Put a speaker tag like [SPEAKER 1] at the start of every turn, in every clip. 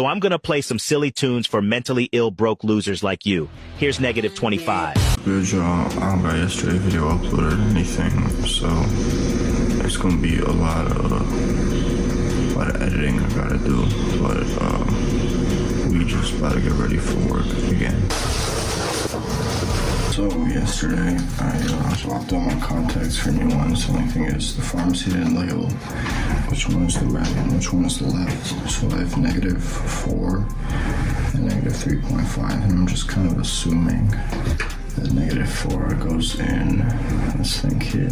[SPEAKER 1] So I'm gonna play some silly tunes for mentally ill broke losers like you. Here's negative 25.
[SPEAKER 2] Good job. I don't got yesterday's video uploaded or anything, so it's gonna be a lot of editing I gotta do, but we just about to get ready for work again. So yesterday I swapped out my contacts for new ones. The only thing is the pharmacy didn't label which one is the right and which one is the left. So I have -4 and -3.5, and I'm just kind of assuming that -4 goes in this thing here.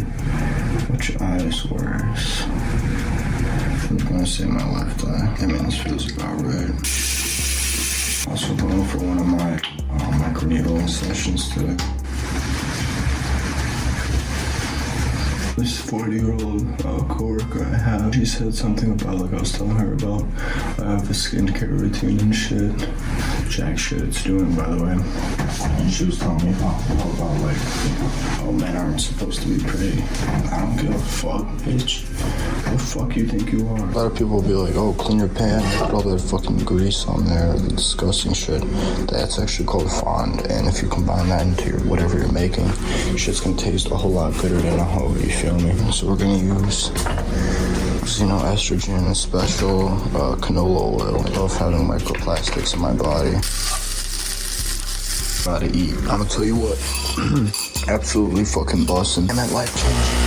[SPEAKER 2] Which eye is worse? I'm gonna say my left eye. I mean, this feels about right. Also going for one of my microneedling sessions today. This 40-year-old coworker I have, she said something about, like I was telling her about, I have a skincare routine and shit. Jack shit it's doing, by the way. And she was telling me about like, oh, men aren't supposed to be pretty. I don't give a fuck, bitch. Who the fuck you think you are? A lot of people will be like, oh, clean your pan, put all that fucking grease on there, the disgusting shit. That's actually called fond, and if you combine that into your whatever you're making, shit's gonna taste a whole lot better than a hoe, you feel me? So we're gonna use, you know, estrogen and special canola oil. I love having microplastics in my body. Gotta eat. I'm gonna tell you what, absolutely fucking bussin'. And that life changing.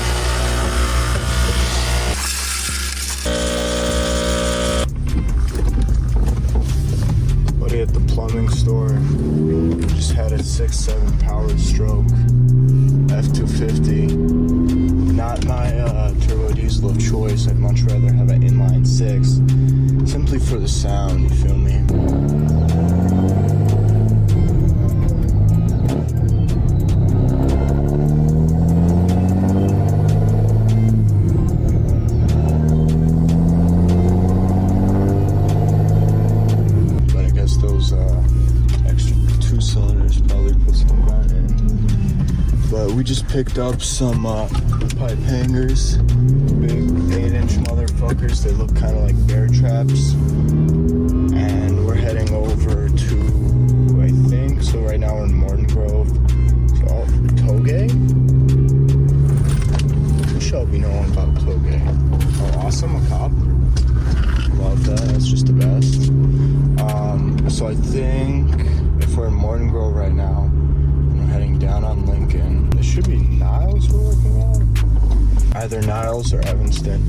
[SPEAKER 2] Buddy at the plumbing store just had a 6-7 power stroke. F250. Not my turbo diesel of choice. I'd much rather have an inline 6. Simply for the sound, you feel me? But I guess those extra 2 cylinders probably put some grunt in. But we just picked up some pipe hangers, big 8-inch motherfuckers. They look kind of like bear traps. And we're heading over to, I think, so right now we're in Morton Grove. So, Toge? Who shall be known about Toge? Oh, awesome, a cop. Love that, that's just the best. So I think if we're in Morton Grove right now, heading down on Lincoln. It should be Niles we're working on. Either Niles or Evanston.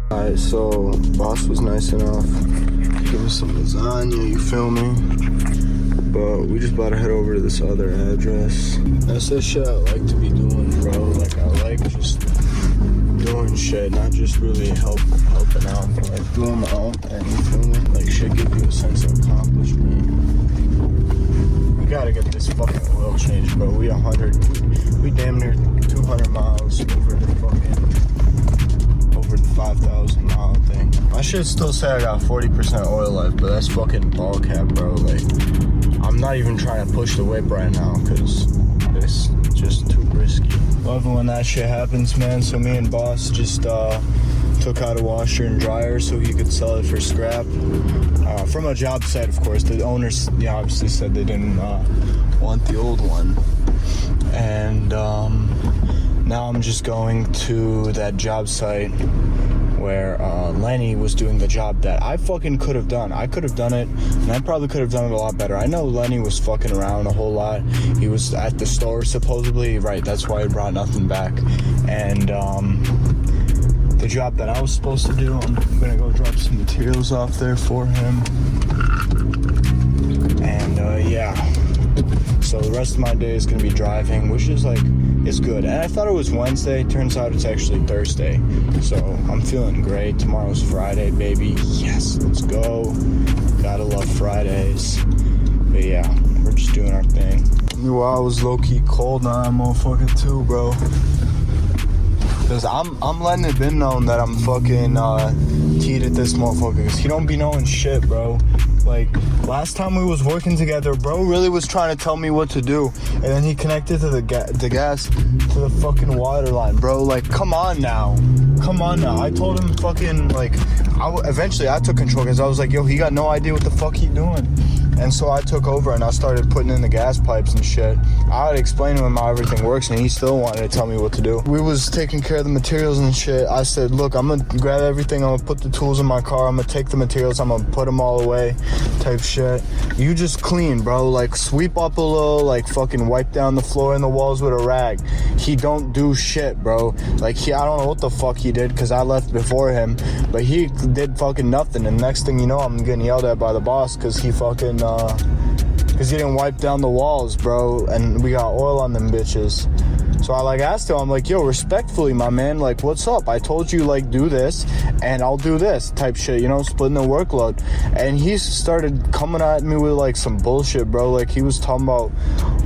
[SPEAKER 2] Alright, so boss was nice enough to give us some lasagna, you feel me? But we just about to head over to this other address. That's the shit I like to be doing, bro. Like, I like just doing shit, not just really helping out, but like doing my own thing, you feel me? Like, shit give you a sense of accomplishment. We gotta get this fucking oil changed, bro. We damn near 200 miles over the 5,000 mile thing. I should still say I got 40% oil left, but that's fucking ball cap, bro. Like, I'm not even trying to push the whip right now, because it's just too risky. Love when that shit happens, man. So me and boss just took out a washer and dryer so he could sell it for scrap. From a job site, of course. The owners, obviously said they didn't want the old one. And now I'm just going to that job site where Lenny was doing the job that I fucking could have done. I could have done it, and I probably could have done it a lot better. I know Lenny was fucking around a whole lot. He was at the store, supposedly. Right, that's why he brought nothing back. And the job that I was supposed to do, I'm gonna go drop some materials off there for him. And yeah. So the rest of my day is gonna be driving, which is like, it's good. And I thought it was Wednesday. Turns out it's actually Thursday. So I'm feeling great. Tomorrow's Friday, baby. Yes, let's go. Gotta love Fridays. But yeah, we're just doing our thing. Meanwhile, I was low-key cold. Now I'm motherfucking too, bro. Cause I'm letting it be known that I'm fucking teed at this motherfucker. Cause he don't be knowing shit, bro. Like, last time we was working together, bro really was trying to tell me what to do. And then he connected to the gas to the fucking water line, bro. Like, come on now. Come on now. I told him fucking, like, eventually I took control because I was like, yo, he got no idea what the fuck he doing. And so I took over and I started putting in the gas pipes and shit. I would explain to him how everything works and he still wanted to tell me what to do. We was taking care of the materials and shit. I said, look, I'm gonna grab everything. I'm gonna put the tools in my car. I'm gonna take the materials. I'm gonna put them all away type shit. You just clean, bro. Like, sweep up a little, like fucking wipe down the floor and the walls with a rag. He don't do shit, bro. Like, I don't know what the fuck he did because I left before him. But he did fucking nothing. And next thing you know, I'm getting yelled at by the boss because he fucking... because he didn't wipe down the walls, bro, and we got oil on them bitches. So I like asked him, I'm like, yo, respectfully, my man, like, what's up? I told you, like, do this and I'll do this type shit, you know, splitting the workload. And he started coming at me with like some bullshit, bro. Like, he was talking about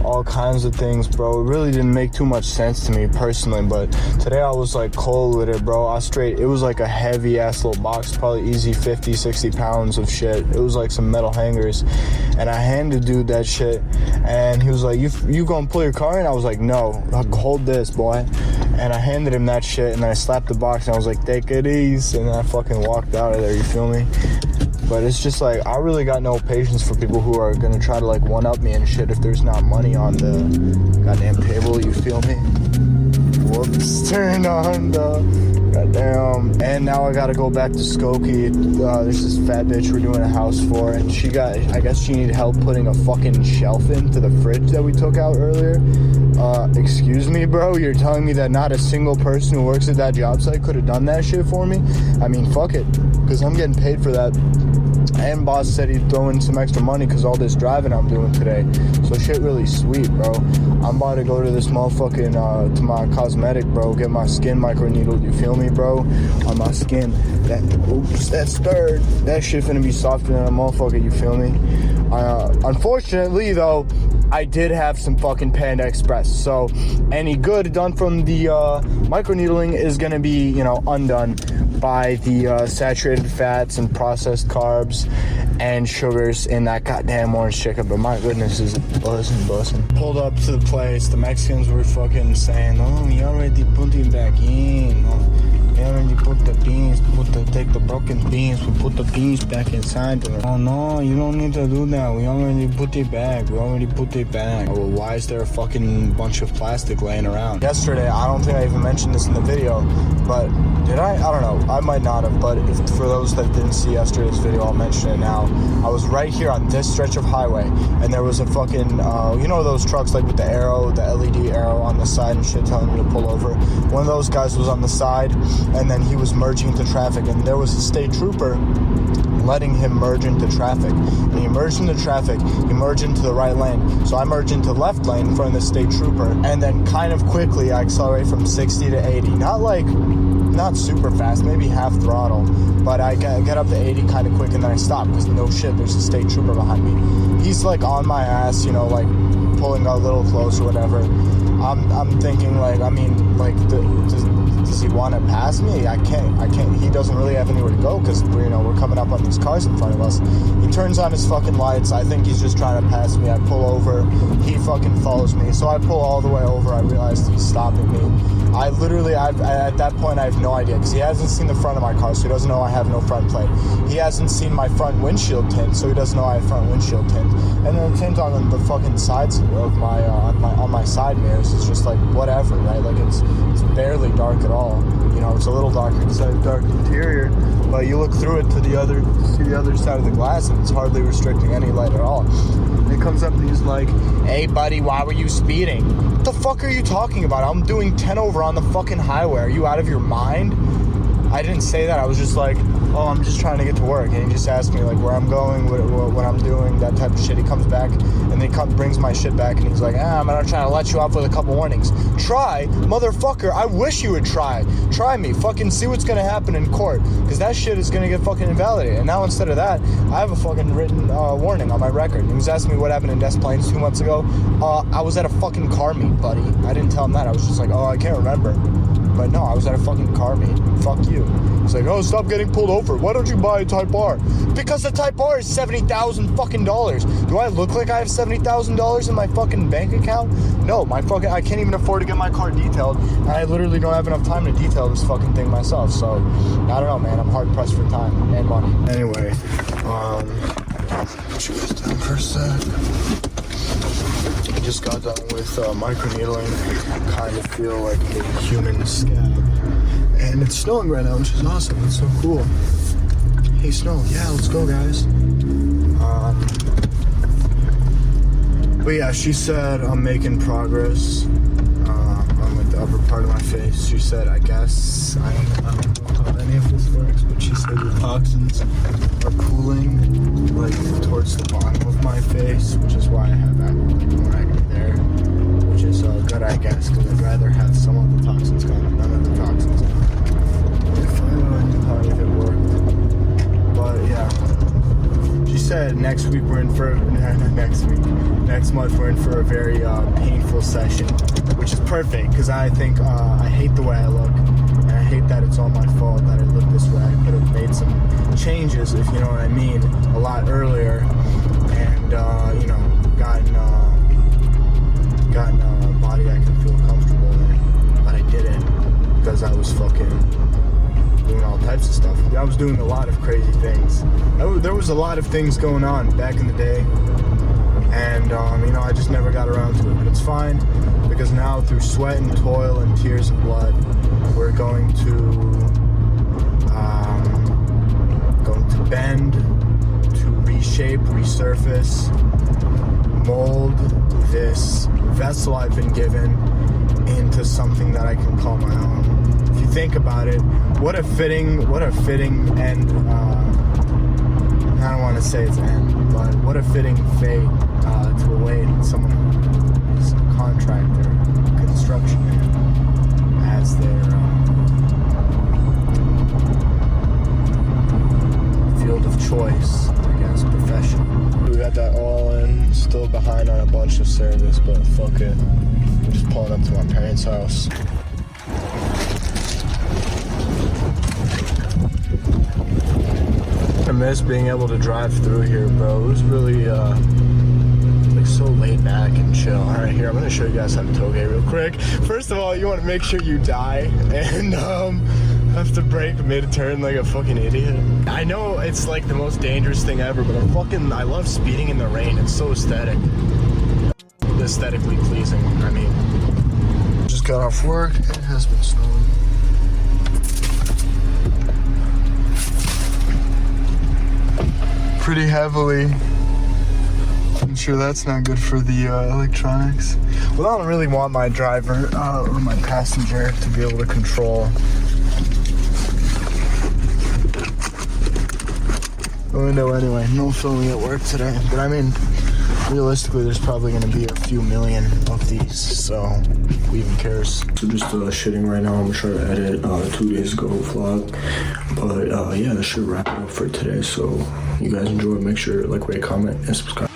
[SPEAKER 2] all kinds of things, bro. It really didn't make too much sense to me personally, but today I was like cold with it, bro. it was like a heavy ass little box, probably easy 50, 60 pounds of shit. It was like some metal hangers, and I handed dude that shit, and he was like, you gonna pull your car in? I was like, no, hold this, boy. And I handed him that shit, and then I slapped the box, and I was like, take it easy, and then I fucking walked out of there, you feel me? But it's just like, I really got no patience for people who are gonna try to like one-up me and shit if there's not money on the goddamn table, you feel me? Whoops, turn on the goddamn. And now I gotta go back to Skokie. There's this fat bitch we're doing a house for, and I guess she needed help putting a fucking shelf into the fridge that we took out earlier. Excuse me, bro, you're telling me that not a single person who works at that job site could have done that shit for me? I mean, fuck it, because I'm getting paid for that. And boss said he'd throw in some extra money because all this driving I'm doing today. So shit really sweet, bro. I'm about to go to this motherfucking, to my cosmetic, bro. Get my skin microneedled, you feel me, bro? On my skin. That's third. That shit finna be softer than a motherfucker, you feel me? Unfortunately, though, I did have some fucking Panda Express. So any good done from the microneedling is gonna be, you know, undone by the saturated fats and processed carbs and sugars in that goddamn orange chicken. But my goodness, is it buzzing. Pulled up to the place. The Mexicans were fucking saying, oh, we already put it back in. We already put the beans, take the broken beans, we put the beans back inside. Oh no, you don't need to do that. We already put it back. Oh, well, why is there a fucking bunch of plastic laying around? Yesterday, I don't think I even mentioned this in the video, but did I? I don't know. I might not have, but if for those that didn't see yesterday's video, I'll mention it now. I was right here on this stretch of highway, and there was a fucking, you know those trucks like with the arrow, the LED arrow on the side and shit telling you to pull over? One of those guys was on the side, and then he was merging into traffic, and there was a state trooper letting him merge into traffic. And he merged into traffic, he merged into the right lane. So I merged into left lane in front of the state trooper, and then kind of quickly I accelerate from 60 to 80. Not super fast, maybe half throttle, but I get up to 80 kind of quick, and then I stop because no shit, there's a state trooper behind me. He's like on my ass, you know, like pulling a little close or whatever. I'm thinking like, I mean, like, does he want to pass me? I can't. He doesn't really have anywhere to go because we're coming up on these cars in front of us. He turns on his fucking lights. I think he's just trying to pass me. I pull over. He fucking follows me. So I pull all the way over. I realize he's stopping me. At that point, I have no idea because he hasn't seen the front of my car, so he doesn't know I have no front plate. He hasn't seen my front windshield tint, so he doesn't know I have front windshield tint. And then the tint on the fucking sides of my on my side mirrors is just like whatever, right? Like it's barely dark at all. You know, it's a little darker because I have dark interior, but you look through it to see the other side of the glass, and it's hardly restricting any light at all. And he comes up and he's like, "Hey, buddy, why were you speeding?" What the fuck are you talking about? I'm doing 10 over on the fucking highway. Are you out of your mind? I didn't say that. I was just like, oh, I'm just trying to get to work. And he just asks me, like, where I'm going, what I'm doing, that type of shit. He comes back, and then brings my shit back, and he's like, I'm not trying to let you off with a couple warnings. Try? Motherfucker, I wish you would try. Try me. Fucking see what's gonna happen in court. Because that shit is gonna get fucking invalidated. And now instead of that, I have a fucking written warning on my record. He was asking me what happened in Des Plaines 2 months ago. I was at a fucking car meet, buddy. I didn't tell him that. I was just like, I can't remember. But no, I was at a fucking car meet. Fuck you. He's like, oh, stop getting pulled over. Why don't you buy a Type R? Because the Type R is $70,000 fucking dollars. Do I look like I have $70,000 in my fucking bank account? No, I can't even afford to get my car detailed. And I literally don't have enough time to detail this fucking thing myself. So, I don't know, man. I'm hard pressed for time and money. Anyway, put you guys down for a sec. I just got done with microneedling. Kind of feel like a human scab. And it's snowing right now, which is awesome. It's so cool. Hey, snow. Yeah, let's go, guys. But yeah, she said I'm making progress on like the upper part of my face. She said, I guess, I don't know how any of this works, but she said the toxins are cooling like towards the bottom of my face, which is why I have more acne there, which is good, I guess, because I'd rather have some of the toxins gone than none of the toxins gone. If I knew how anything worked. But yeah, she said next month we're in for a very painful session, which is perfect because I think I hate the way I look, and I hate that it's all my fault that I look this way. I could have made some changes, if you know what I mean, a lot earlier, and gotten a body I could feel comfortable in, but I didn't because I was fucking doing all types of stuff. I was doing a lot of crazy things. There was a lot of things going on back in the day, and I just never got around to it. But it's fine because now through sweat and toil and tears and blood, we're going to bend, to reshape, resurface, mold this vessel I've been given into something that I can call my own. If you think about it, what a fitting end, I don't want to say it's end, but what a fitting fate to await someone who's a contractor, construction man, as their field of choice, I guess, profession. We got that all in, still behind on a bunch of service, but fuck it. I'm just pulling up to my parents' house. I miss being able to drive through here, bro. It was really like so laid back and chill. All right, here, I'm gonna show you guys how to tailgate real quick. First of all, you want to make sure you die and have to brake mid-turn like a fucking idiot. I know it's like the most dangerous thing ever, but I love speeding in the rain. It's so aesthetically pleasing. I mean, just got off work. It has been snowing. Pretty heavily. I'm sure that's not good for the electronics. Well, I don't really want my driver or my passenger to be able to control the window anyway. No filming at work today, but I mean, realistically, there's probably going to be a few million of these, so who even cares? So just shitting right now. I'm going to try to edit 2 days ago vlog, but yeah, that should wrap it up for today. So you guys enjoy. Make sure to like, rate, comment, and subscribe.